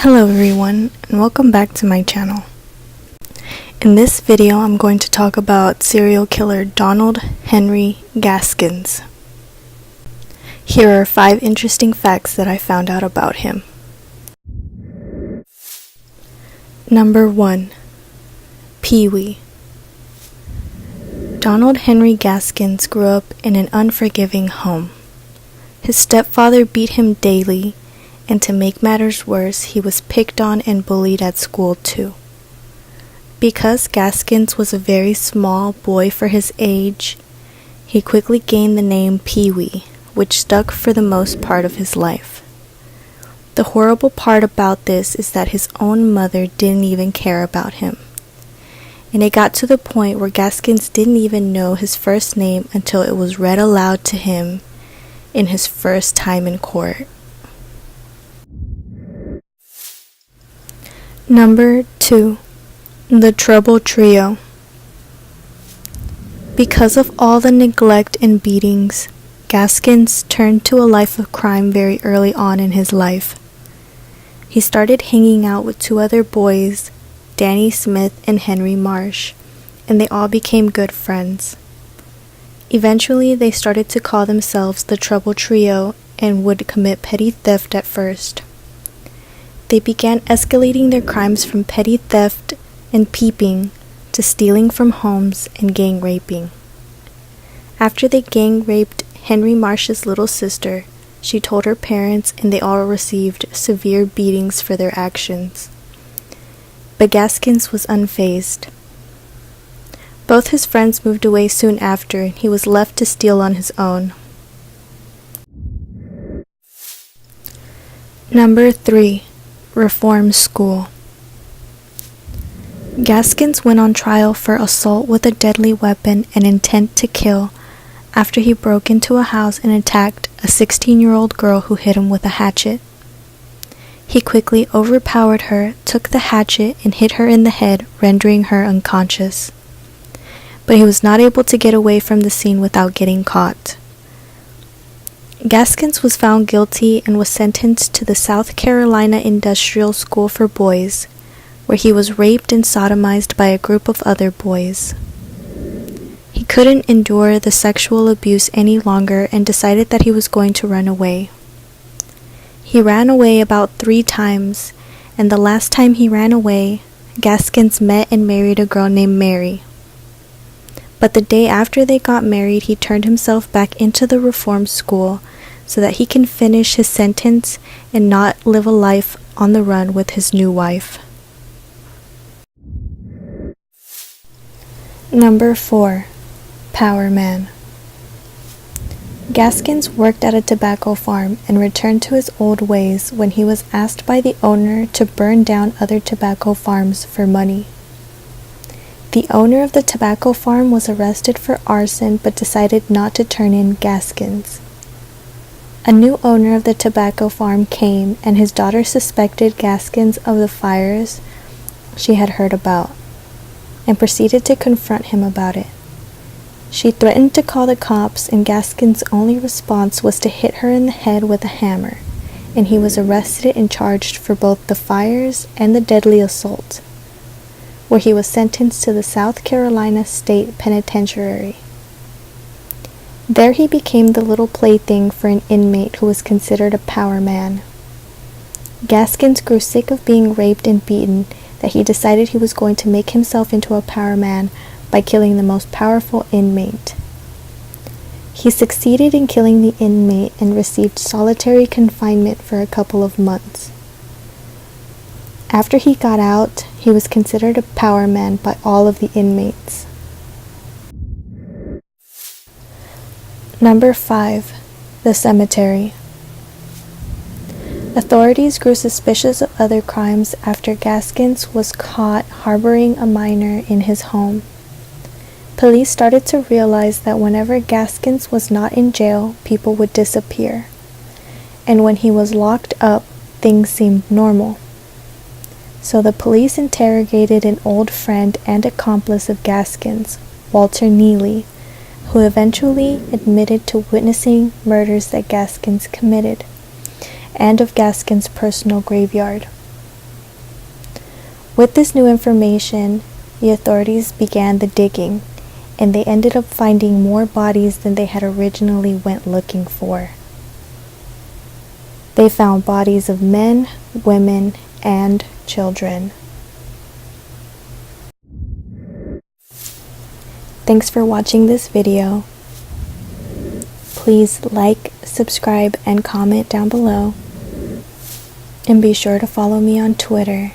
Hello everyone, and welcome back to my channel. In this video, I'm going to talk about serial killer Donald Henry Gaskins. Here are 5 interesting facts that I found out about him. Number 1. Pee-wee. Donald Henry Gaskins grew up in an unforgiving home. His stepfather beat him daily, and to make matters worse, he was picked on and bullied at school too. Because Gaskins was a very small boy for his age, he quickly gained the name Pee-wee, which stuck for the most part of his life. The horrible part about this is that his own mother didn't even care about him. And it got to the point where Gaskins didn't even know his first name until it was read aloud to him in his first time in court. Number 2. The Trouble Trio. Because of all the neglect and beatings, Gaskins turned to a life of crime very early on in his life. He started hanging out with 2 other boys, Danny Smith and Henry Marsh, and they all became good friends. Eventually, they started to call themselves the Trouble Trio and would commit petty theft at first. They began escalating their crimes from petty theft and peeping to stealing from homes and gang raping. After they gang raped Henry Marsh's little sister, she told her parents and they all received severe beatings for their actions. But Gaskins was unfazed. Both his friends moved away soon after, and he was left to steal on his own. Number 3. Reform School. Gaskins went on trial for assault with a deadly weapon and intent to kill after he broke into a house and attacked a 16-year-old girl who hit him with a hatchet. He quickly overpowered her, took the hatchet, and hit her in the head, rendering her unconscious. But he was not able to get away from the scene without getting caught. Gaskins was found guilty and was sentenced to the South Carolina Industrial School for Boys, where he was raped and sodomized by a group of other boys. He couldn't endure the sexual abuse any longer and decided that he was going to run away. He ran away about 3 times, and the last time he ran away, Gaskins met and married a girl named Mary. But the day after they got married, he turned himself back into the reform school so that he can finish his sentence and not live a life on the run with his new wife. Number 4. Power Man. Gaskins worked at a tobacco farm and returned to his old ways when he was asked by the owner to burn down other tobacco farms for money. The owner of the tobacco farm was arrested for arson but decided not to turn in Gaskins. A new owner of the tobacco farm came, and his daughter suspected Gaskins of the fires she had heard about and proceeded to confront him about it. She threatened to call the cops, and Gaskins' only response was to hit her in the head with a hammer, and he was arrested and charged for both the fires and the deadly assault, where he was sentenced to the South Carolina State Penitentiary. There he became the little plaything for an inmate who was considered a power man. Gaskins grew sick of being raped and beaten that he decided he was going to make himself into a power man by killing the most powerful inmate. He succeeded in killing the inmate and received solitary confinement for a couple of months. After he got out, he was considered a power man by all of the inmates. Number 5. The Cemetery. Authorities grew suspicious of other crimes after Gaskins was caught harboring a minor in his home. Police started to realize that whenever Gaskins was not in jail, people would disappear. And when he was locked up, things seemed normal. So the police interrogated an old friend and accomplice of Gaskins, Walter Neely, who eventually admitted to witnessing murders that Gaskins committed, and of Gaskins' personal graveyard. With this new information, the authorities began the digging, and they ended up finding more bodies than they had originally went looking for. They found bodies of men, women, and children. Thanks for watching this video. Please like, subscribe, and comment down below. And be sure to follow me on Twitter